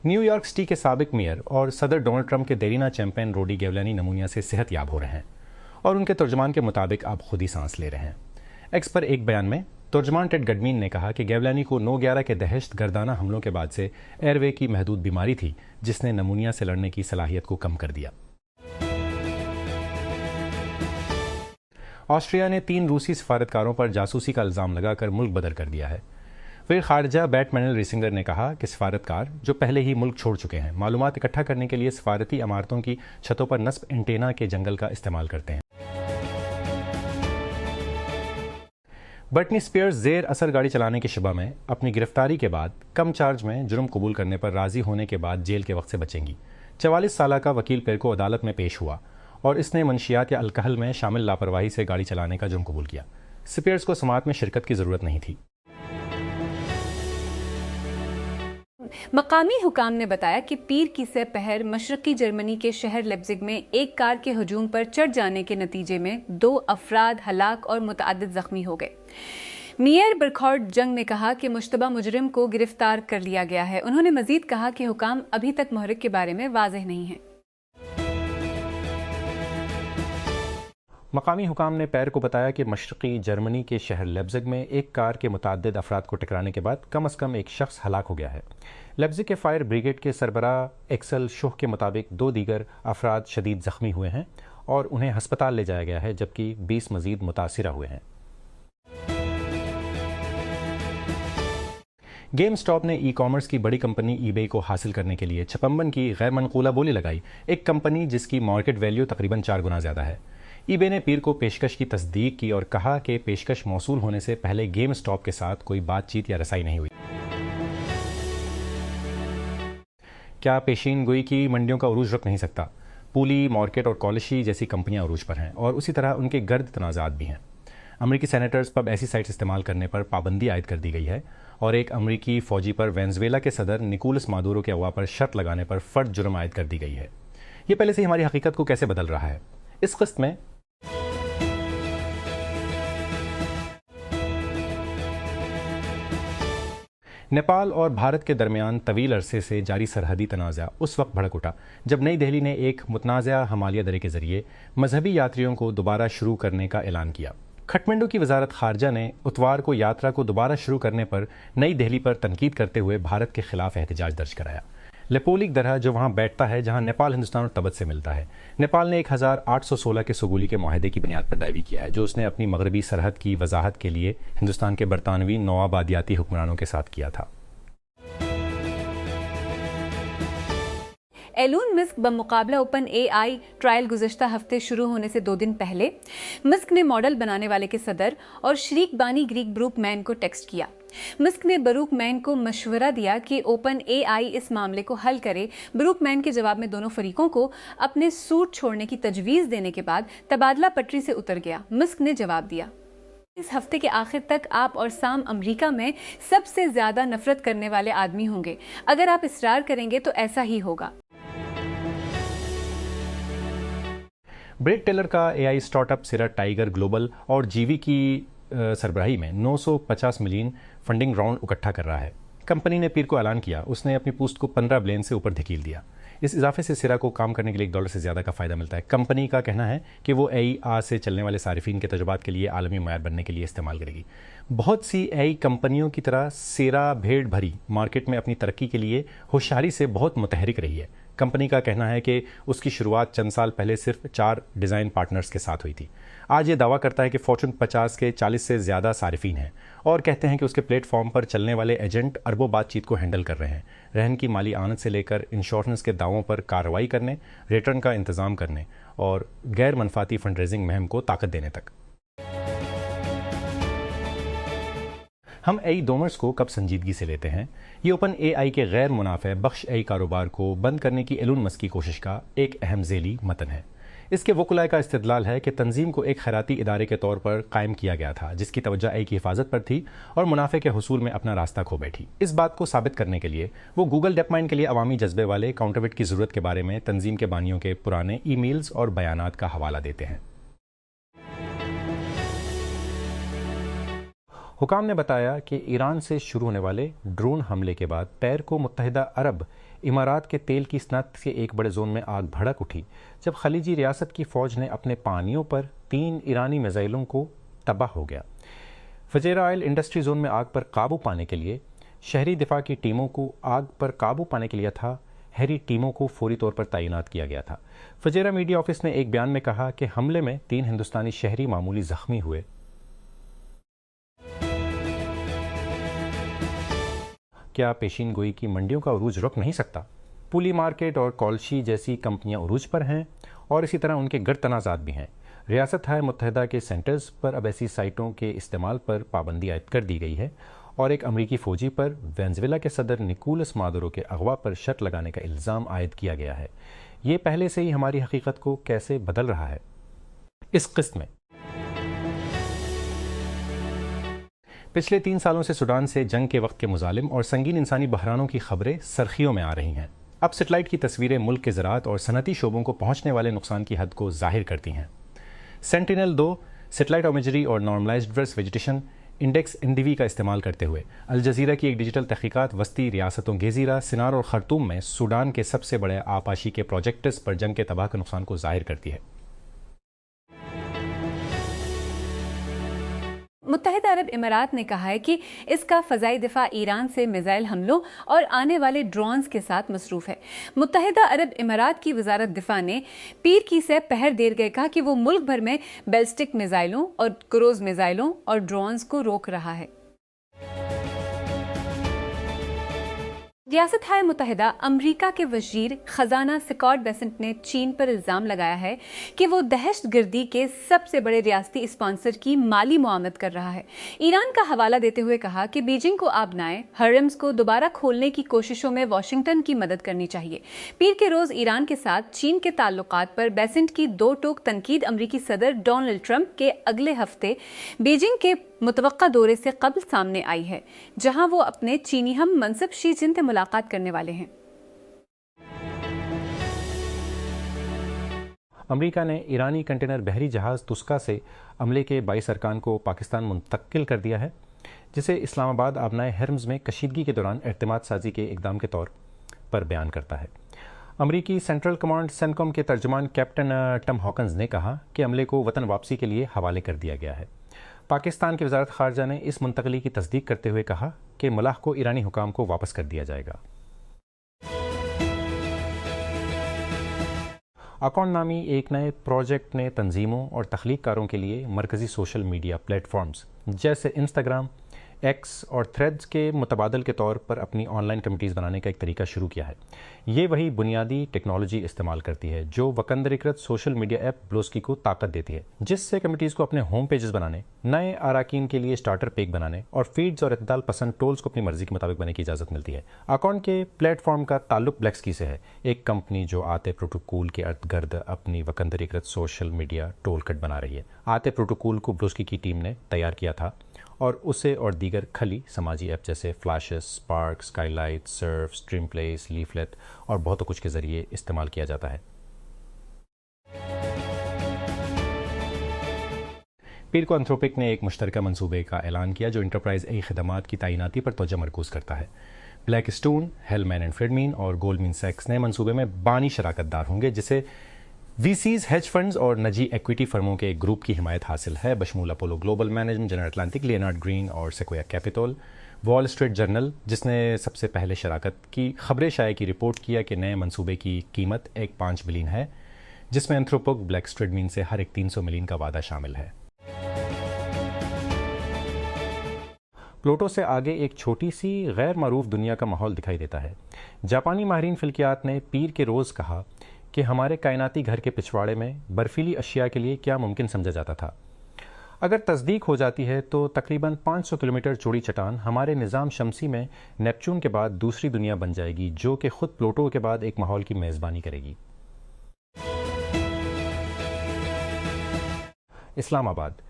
New York city के साबिक mayor और सदर डोनाल्ड ट्रंप के देरीना चैंपियन रूडी गिवलानी नमूनिया से सेहतयाब हो रहे हैं और उनके तर्जुमान के मुताबिक अब खुद ही सांस ले रहे हैं। एक्स पर एक बयान में तर्जुमान टेड गडमीन ने कहा कि गिवलानी को 9/11 के दहशत गर्दाना हमलों के बाद से एयरवे की महदूद बीमारी थी, जिसने नमूनिया से लड़ने की सलाहियत को कम कर दिया। ऑस्ट्रिया ने 3 रूसी सफारतकारों पर जासूसी का इल्ज़ाम लगाकर मुल्क बदर कर दिया है। फिर खारजा बैट मैनुअल रेसिंगर ने कहा कि सफारतकार जो पहले ही मुल्क छोड़ चुके हैं मालूमात इकट्ठा करने के लिए सफारती इमारतों की छतों पर नस्ब एंटेना के जंगल का इस्तेमाल करते हैं। ब्रिटनी स्पीयर्स जेर असर गाड़ी चलाने की शुबा में अपनी गिरफ्तारी के बाद कम चार्ज में जुर्म कबूल करने पर राजी होने के बाद जेल के वक्त से बचेंगी। 44 साल का वकील पेरको अदालत में पेश हुआ और इसने मंशियात या अल्कोहल में शामिल लापरवाही से गाड़ी चलाने का जुर्म कबूल किया। स्पीयर्स को समाअत में शिरकत की ज़रूरत नहीं थी। मकामी हुकाम ने बताया कि पीर की पहर मशरकी जर्मनी के शहर लेप्जिग में एक कार के हजूम पर चढ़ जाने के नतीजे में 2 अफराद हलाक और मुतअद्दिद जख्मी हो गए। मेयर बरखौर्ड जंग ने कहा कि मुश्तबा मुजरिम को गिरफ्तार कर लिया गया है। उन्होंने मजीद कहा कि हुकाम अभी तक महरिक के बारे में वाज़ेह नहीं है। मकामी हुकाम ने पैर को बताया कि मशरकी जर्मनी के शहर लेप्जिग में एक कार के मुतअद्दिद अफराद को टकराने के बाद कम अज़ कम एक शख्स हलाक हो गया है। लेप्जिग के फायर ब्रिगेड के सरबराह एक्सल शोह के मुताबिक 2 दीगर अफराद शदीद ज़ख्मी हुए हैं और उन्हें हस्पताल ले जाया गया है, जबकि 20 मजीद मुतासिरा हुए हैं। गेम स्टॉप ने ई कॉमर्स की बड़ी कंपनी ईबे को हासिल करने के लिए 56 की गैर मनकूला बोली लगाई। एक कंपनी जिसकी मार्केट वैल्यू तकरीबन 4 गुना ज़्यादा है। ईबे ने पीर को पेशकश की तस्दीक की और कहा कि पेशकश मौसूल होने से पहले गेम स्टॉप के साथ कोई बातचीत या रसाई नहीं हुई। क्या पेशीन गोई की मंडियों का उरूज रुक नहीं सकता? पूली, मार्केट और कॉलिशी जैसी कंपनियां उरूज पर हैं और उसी तरह उनके गर्द तनाज़ात भी हैं। अमरीकी सेनेटर्स पर ऐसी साइट्स इस्तेमाल करने पर पाबंदी आयद कर दी गई है और एक अमरीकी फ़ौजी पर वेनेज़ुएला के सदर निकोलस मादुरो के अगवा पर शर्त लगाने पर फ़र्द जुर्म आयद कर दी गई है। ये पहले से ही हमारी हकीकत को कैसे बदल रहा है। इस किस्त में नेपाल और भारत के दरमियान तवील अरसे से जारी सरहदी तनाज़ा उस वक्त भड़क उठा जब नई दिल्ली ने एक मुतनाज़ा हमालिया दरे के ज़रिए मजहबी यात्रियों को दोबारा शुरू करने का ऐलान किया। खटमंडू की वजारत खारजा ने इतवार को यात्रा को दोबारा शुरू करने पर नई दिल्ली पर तनकीद करते हुए भारत के खिलाफ एहतजाज दर्ज कराया। लेपोलिक दरह जो वहाँ बैठता है जहाँ नेपाल हिंदुस्तान और तिब्बत से मिलता है। नेपाल ने 1816 के सुगुली के माहदे की बुनियाद पर दावी किया है, जो उसने अपनी मगरबी सरहद की वजाहत के लिए हिंदुस्तान के बरतानवी नौआबादियाती हुक्मरानों के साथ किया था। एलून मस्क बमुकाबला ओपन AI ट्रायल गुज़श्ता हफ्ते शुरू होने से 2 दिन पहले मस्क ने मॉडल बनाने वाले के सदर और शरीक बानी ग्रीक ब्रूकमैन को टेक्स्ट किया। मस्क ने ब्रूकमैन को मशवरा दिया कि ओपन AI इस मामले को हल करे। ब्रूकमैन के जवाब में दोनों फरीकों को अपने सूट छोड़ने की तजवीज़ देने के बाद तबादला पटरी से उतर गया। मस्क ने जवाब दिया, इस हफ्ते के आखिर तक आप और साम अमेरिका में सबसे ज़्यादा नफरत करने वाले आदमी होंगे। अगर आप इसरार करेंगे तो ऐसा ही होगा। ब्रेड टेलर का AI स्टार्टअप सिरा टाइगर ग्लोबल और जीवी की सरबराही में 950 मिलियन फंडिंग राउंड इकट्ठा कर रहा है। कंपनी ने पीर को ऐलान किया उसने अपनी पोस्ट को 15 बिलियन से ऊपर धकेल दिया। इस इजाफे से सिरा को काम करने के लिए $1 से ज़्यादा का फ़ायदा मिलता है। कंपनी का कहना है कि वो AI से चलने वाले सारिफिन के तजुर्बात के लिए आलमी मयार बनने के लिए इस्तेमाल करेगी। बहुत सी AI कंपनियों की तरह सिरा भेड़ भरी मार्केट में अपनी तरक्की के लिए होशियारी से बहुत मुतहरिक रही है। कंपनी का कहना है कि उसकी शुरुआत चंद साल पहले सिर्फ 4 डिज़ाइन पार्टनर्स के साथ हुई थी। आज ये दावा करता है कि फॉर्चून 50 के 40 से ज़्यादा सारिफिन हैं और कहते हैं कि उसके प्लेटफॉर्म पर चलने वाले एजेंट अरबों बातचीत को हैंडल कर रहे हैं, रहन की माली आनत से लेकर इंश्योरेंस के दावों पर कार्रवाई करने, रिटर्न का इंतज़ाम करने और गैर मनफाती फंड रेजिंग मुहिम को ताकत देने तक। हम AI डोनर्स को कब संजीदगी से लेते हैं? ये ओपन AI के गैर मुनाफे बख्श AI कारोबार को बंद करने की एलून मस्क की कोशिश का एक अहम ज़ेली मतन है। इसके वकुलाए का इस्तिदलाल है कि तंजीम को एक खैराती इदारे के तौर पर कायम किया गया था, जिसकी तवज्जो AI की हिफाजत पर थी और मुनाफे के हुसूल में अपना रास्ता खो बैठी। इस बात को साबित करने के लिए वो गूगल डेपमाइन के लिए अवामी जज्बे वाले काउंटरवेट की ज़रूरत के बारे में तंजीम के बानियों के पुराने ईमेल्स और बयानात का हवाला देते हैं। हुकाम ने बताया कि ईरान से शुरू होने वाले ड्रोन हमले के बाद पैर को मुत्तहिदा अरब इमारात के तेल की सनत के एक बड़े जोन में आग भड़क उठी जब खलीजी रियासत की फ़ौज ने अपने पानियों पर 3 ईरानी मिसाइलों को तबाह हो गया। फजेरा ऑयल इंडस्ट्री जोन में आग पर काबू पाने के लिए शहरी दिफा की टीमों को आग पर काबू पाने के लिए हैरी टीमों को फौरी तौर पर तैनात किया गया था। फजेरा मीडिया ऑफिस ने एक बयान में कहा कि हमले में 3 हिंदुस्तानी शहरी मामूली जख्मी हुए। क्या पेशीन गोई की मंडियों का उरूज रुक नहीं सकता? पुली मार्केट और कॉल्शी जैसी कंपनियां उरूज पर हैं और इसी तरह उनके गैर तनाज़ात भी हैं। रियासत मुत्तहिदा के सेंटर्स पर अब ऐसी साइटों के इस्तेमाल पर पाबंदी आयद कर दी गई है और एक अमरीकी फ़ौजी पर वेनेज़ुएला के सदर निकोलस मादुरो के अगवा पर शर्त लगाने का इल्ज़ाम आयद किया गया है। ये पहले से ही हमारी हकीकत को कैसे बदल रहा है। इस किस्त में पिछले 3 सालों से सूडान से जंग के वक्त के मुजालिम और संगीन इंसानी बहरानों की खबरें सरखियों में आ रही हैं। अब सेटेलाइट की तस्वीरें मुल्क के ज़राअत और सनती शोबों को पहुँचने वाले नुकसान की हद को जाहिर करती हैं। सेंटिनल-2 सेटेलाइट इमेजरी और नॉर्मलाइज्ड वर्स वेजिटेशन इंडेक्स NDV का इस्तेमाल करते हुए अल जज़ीरा की एक डिजिटल तहकीकात वस्ती रियासतों गेज़ीरा, सिनार और खर्तूम में सूडान के सबसे बड़े आपाशी के प्रोजेक्ट्स पर जंग के तबाह के नुकसान को जाहिर करती है। मुत्तहिदा अरब इमारात ने कहा है कि इसका फ़ज़ाई दिफा ईरान से मिसाइल हमलों और आने वाले ड्रोन्स के साथ मसरूफ़ है। मुत्तहिदा अरब इमारात की वजारत दिफा ने पीर की से पहर देर गए कहा कि वो मुल्क भर में बैलिस्टिक मिसाइलों और क्रूज़ मिसाइलों और ड्रोन्स को रोक रहा है। रियासत मुत्तहिदा अमरीका के वज़ीर ख़जाना स्कॉट बेसेंट ने चीन पर इल्ज़ाम लगाया है कि वो दहशतगर्दी के सबसे बड़े रियासती स्पॉन्सर की माली मुआवनत कर रहा है। ईरान का हवाला देते हुए कहा कि बीजिंग को आबनाए हरम्स को दोबारा खोलने की कोशिशों में वाशिंगटन की मदद करनी चाहिए। पीर के रोज़ ईरान के साथ चीन के ताल्लुकात पर बेसेंट की 2 टोक तनकीद अमरीकी सदर डोनाल्ड ट्रंप के अगले हफ्ते बीजिंग के मुतवक्का दौरे से कबल सामने आई है, जहां वो अपने चीनी हम मनसब शी जिन से मुलाकात करने वाले हैं। अमेरिका ने ईरानी कंटेनर बहरी जहाज़ तुस्का से अमले के 22 अरकान को पाकिस्तान मुंतकिल कर दिया है, जिसे इस्लामाबाद आबनाए हर्म्स में कशीदगी के दौरान एतमाद साजी के इकदाम के तौर पर बयान करता है। अमरीकी सेंट्रल कमांड सेंटकॉम के तर्जुमान कैप्टन टम हॉकन्स ने कहा कि अमले को वतन वापसी के लिए हवाले कर दिया गया है। पाकिस्तान की वजारत खारजा ने इस मुंतकली की तस्दीक करते हुए कहा कि मलाह को ईरानी हुकाम को वापस कर दिया जाएगा। अकाउंट नामी एक नए प्रोजेक्ट ने तंजीमों और तख्लीक़कारों के लिए मरकज़ी सोशल मीडिया प्लेटफॉर्म्स जैसे इंस्टाग्राम, एक्स और थ्रेड्स के मुतबादल के तौर पर अपनी ऑनलाइन कम्युनिटीज़ बनाने का एक तरीका शुरू किया है। ये वही बुनियादी टेक्नोलॉजी इस्तेमाल करती है जो वकंदरीकृत सोशल मीडिया ऐप ब्लोस्की को ताकत देती है, जिससे कम्युनिटीज़ को अपने होम पेजेस बनाने, नए अराकीन के लिए स्टार्टर पेज बनाने और फीड्स और इत्ताल पसंद टोल्स को अपनी मर्जी के मुताबिक बनाने की इजाज़त मिलती है। अकाउंट के प्लेटफॉर्म का ताल्लुक ब्लैक्सकी से है, एक कंपनी जो आते प्रोटोकॉल के अर्द गर्द अपनी वकंदरीकृत सोशल मीडिया टोल कट बना रही है। आते प्रोटोकॉल को ब्लोस्की की टीम ने तैयार किया था और उसे और दीगर खली समाजी ऐप जैसे flashes, spark, Skylight, Surf, stream place, leaflet और बहुत कुछ के ज़रिए इस्तेमाल किया जाता है। पीर को एंथ्रोपिक ने एक मुश्तरका मंसूबे का ऐलान किया जो इंटरप्राइज ए खदमात की तैनाती पर तवज्जो मरकूज़ करता है। ब्लैक स्टोन, हेलमैन एंड फ्रेडमीन और गोल्डमैन सैक्स नए मंसूबे में बानी शराकतदार होंगे, जिसे VCs, हेज फंड्स और निजी एक्विटी फर्मों के एक ग्रुप की हिमायत हासिल है, बशमूल Apollo Global Management, General Atlantic, Leonard Green और Sequoia Capital. Wall Street Journal, जिसने सबसे पहले शराकत की खबरें शाये की, रिपोर्ट किया कि नए मंसूबे की कीमत 5 बिलियन है, जिसमें एंथ्रोपिक, ब्लैक स्ट्रेडमीन से हर एक 300 मिलियन का वादा शामिल है। प्लूटो से आगे एक छोटी सी गैर मारूफ दुनिया का माहौल दिखाई देता है। जापानी माहिरीन फिल्कियात ने पीर के रोज़ कहा कि हमारे कायनाती घर के पिछवाड़े में बर्फीली अशिया के लिए क्या मुमकिन समझा जाता था। अगर तस्दीक हो जाती है तो तकरीबन 500 किलोमीटर चौड़ी चट्टान हमारे निज़ाम शमसी में नेपच्यून के बाद दूसरी दुनिया बन जाएगी, जो कि खुद प्लूटो के बाद एक माहौल की मेज़बानी करेगी। इस्लामाबाद,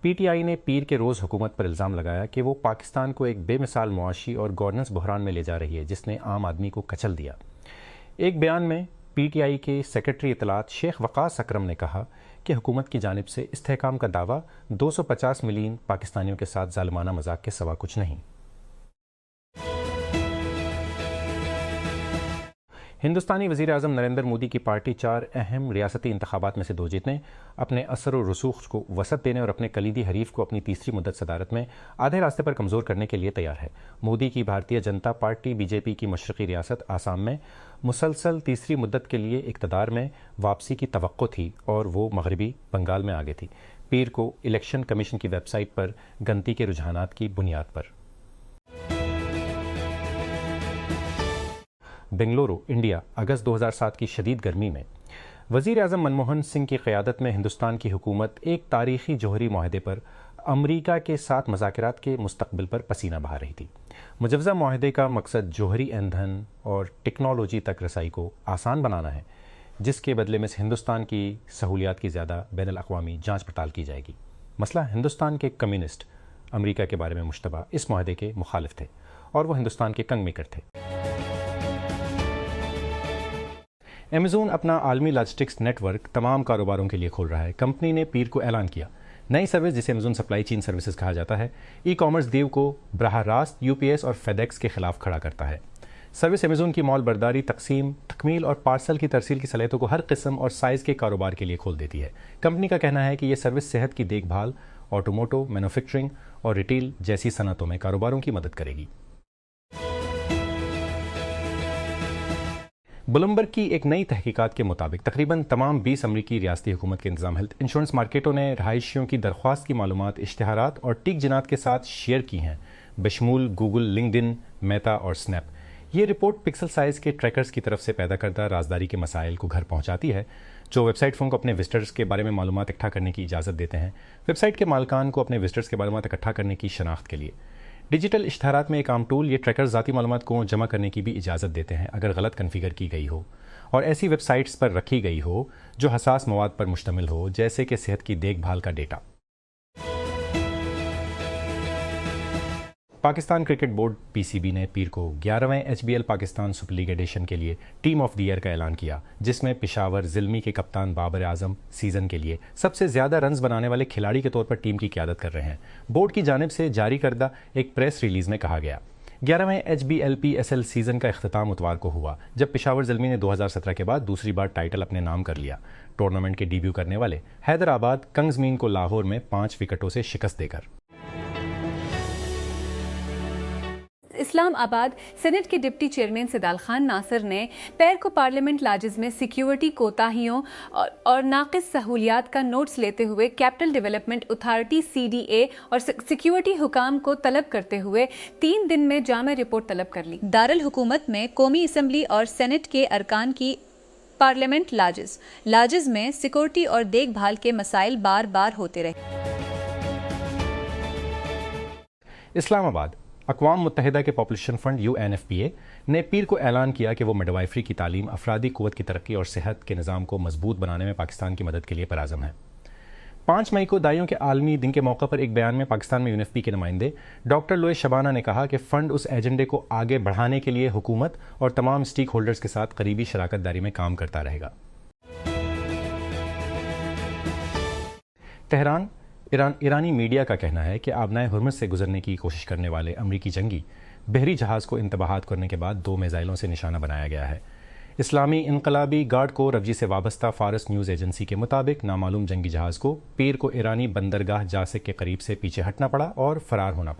PTI ने पीर के रोज़ हुकूमत पर इल्ज़ाम लगाया कि वो पाकिस्तान को एक बेमिसाल मुआशी और गवर्नेंस बहरान में ले जा रही है, जिसने आम आदमी को कचल दिया। एक बयान में PTI के सेक्रेटरी इतलात शेख वकास अकरम ने कहा कि हुकूमत की जानिब से इस्तेहकाम का दावा 250 मिलियन पाकिस्तानियों के साथ जालिमाना मजाक के सिवा कुछ नहीं। हिंदुस्तानी वज़ीर आज़म नरेंद्र मोदी की पार्टी 4 अहम रियासती इंतखाबात में से 2 जीतने, अपने असर और रसूख को वसत देने और अपने कलीदी हरीफ को अपनी तीसरी मुद्दत सदारत में आधे रास्ते पर कमज़ोर करने के लिए तैयार है। मोदी की भारतीय जनता पार्टी बीजेपी की मशरक़ी रियासत आसाम में मुसलसल तीसरी मुद्दत के लिए इक़्तिदार में वापसी की तवक्को थी और वो मगरबी बंगाल में आगे थी, पीर को इलेक्शन कमीशन की वेबसाइट पर गनती के रुझानात की बुनियाद पर। बेंगलुरु, इंडिया, अगस्त 2007 की शदीद गर्मी में वज़ीर आज़म मनमोहन सिंह की क़यादत में हिंदुस्तान की हुकूमत एक तारीख़ी जौहरी माहदे पर अमरीका के साथ मुज़ाकरात के मुस्तक़बिल पर पसीना बहा रही थी। मुजव्वज़ा माहदे का मकसद जौहरी ईंधन और टेक्नोलॉजी तक रसाई को आसान बनाना है, जिसके बदले में हिंदुस्तान की सहूलियात की ज़्यादा बैनुल अक़वामी जाँच पड़ताल की जाएगी। मसला, हिंदुस्तान के कम्युनिस्ट अमरीका के बारे में मुश्तबा इस माहदे के मुखालिफ थे और वह हिंदुस्तान के कंग मेकर थे। अमेज़न अपना आलमी लॉजिस्टिक्स नेटवर्क तमाम कारोबारों के लिए खोल रहा है। कंपनी ने पीर को ऐलान किया नई सर्विस, जिसे अमेज़न सप्लाई चेन सर्विसेज कहा जाता है, ई कॉमर्स देव को बराह रास्त यूपीएस और फेडेक्स के खिलाफ खड़ा करता है। सर्विस अमेज़न की मॉल बर्दारी, तकसीम, तकमील और पार्सल की तरसील की सलाहियतों को हर किस्म और साइज़ के कारोबार के लिए खोल देती है। कंपनी का कहना है कि यह सर्विस सेहत की देखभाल, ऑटोमोटिव, मैन्युफैक्चरिंग और रिटेल जैसी सनतों में कारोबारों की मदद करेगी। ब्लूमबर्ग की एक नई तहकीकात के मुताबिक तकरीबन तमाम 20 अमरीकी रियासती हुकूमत के इंतजाम हेल्थ इंश्योरेंस मार्केटों ने रहायशियों की दरख्वास्त की मालूमात, इश्तिहारात और टिक जिनात के साथ शेयर की हैं, बशमूल गूगल, लिंक्डइन, मेटा और स्नैप। ये रिपोर्ट पिक्सल साइज के ट्रैकर्स की तरफ से पैदा करदा राजदारी के मसाइल को घर पहुंचाती है, जो वेबसाइट फ़ोन को अपने विजिटर्स के बारे में मालूमात इकट्ठा करने की इजाज़त देते हैं। वेबसाइट के मालिकान को अपने विजिटर्स के मालूमात इकट्ठा करने की शनाख्त के लिए डिजिटल इश्तिहारात में एक आम टूल, ये ट्रैकर ज़ाती मालूमात को जमा करने की भी इजाज़त देते हैं अगर गलत कन्फिगर की गई हो और ऐसी वेबसाइट्स पर रखी गई हो जो हसास मवाद पर मुश्तमिल हो, जैसे कि सेहत की देखभाल का data. Pakistan Cricket Board PCB ने पीर को 11वें HBL Pakistan Super League edition के लिए टीम ऑफ द ईयर का ऐलान किया, जिसमें पेशावर ज़िल्मी के कप्तान बाबर आजम सीज़न के लिए सबसे ज़्यादा रन्स बनाने वाले खिलाड़ी के तौर पर टीम की क़यादत कर रहे हैं। बोर्ड की जानिब से जारी करदा एक प्रेस रिलीज़ में कहा गया, 11वें HBLPSL सीज़न का इख्तिताम इतवार को हुआ, जब पेशावर ज़िल्मी ने 2017 के बाद दूसरी बार टाइटल अपने नाम कर लिया। टूर्नामेंट के डेब्यू करने वाले हैदराबाद कंग्समीन को लाहौर में 5 विकेटों से शिकस्त देकर। इस्लामाबाद सेनेट के डिप्टी चेयरमैन सिदाल खान नासिर ने पैर को पार्लियामेंट लाजिज में सिक्योरिटी कोताहियों और नाकिस सहूलियात का नोट्स लेते हुए कैपिटल डेवलपमेंट अथॉरिटी CDA और सिक्योरिटी हुकाम को तलब करते हुए 3 दिन में जामे रिपोर्ट तलब कर ली। दारुल हुकूमत में कौमी असम्बली और सेनेट के अरकान की पार्लियामेंट लाजिज में सिक्योरिटी और देखभाल के मसाइल बार बार होते रहे। इस्लामाबाद अक़वाम मुत्तहिदा के पॉपुलेशन फंड UNFPA ने पीर को ऐलान किया कि वो मिडवाइफरी की तालीम, अफरादी क़ुव्वत की तरक्की और सेहत के निज़ाम को मजबूत बनाने में पाकिस्तान की मदद के लिए पराज़म है। 5 मई को दाइयों के आलमी दिन के मौके पर एक बयान में पाकिस्तान में UNFPA के नुमाइंदे डॉक्टर लोए शबाना ने कहा कि फ़ंड उस एजेंडे को आगे बढ़ाने के लिए हुकूमत और तमाम स्टेक होल्डर्स के साथ करीबी शराकत दारी में काम करता रहेगा। तेहरान ईरानी मीडिया का कहना है कि आबनाए हुर्मुज़ से गुजरने की कोशिश करने वाले अमरीकी जंगी बहरी जहाज़ को इंतबाहात करने के बाद 2 मिसाइलों से निशाना बनाया गया है। इस्लामी इनकलाबी गार्ड को रवजी से वाबस्ता फारस न्यूज़ एजेंसी के मुताबिक नामालूम जंगी जहाज़ को पीर को ईरानी बंदरगाह जासिक के करीब से पीछे हटना पड़ा और फरार होना पड़ा।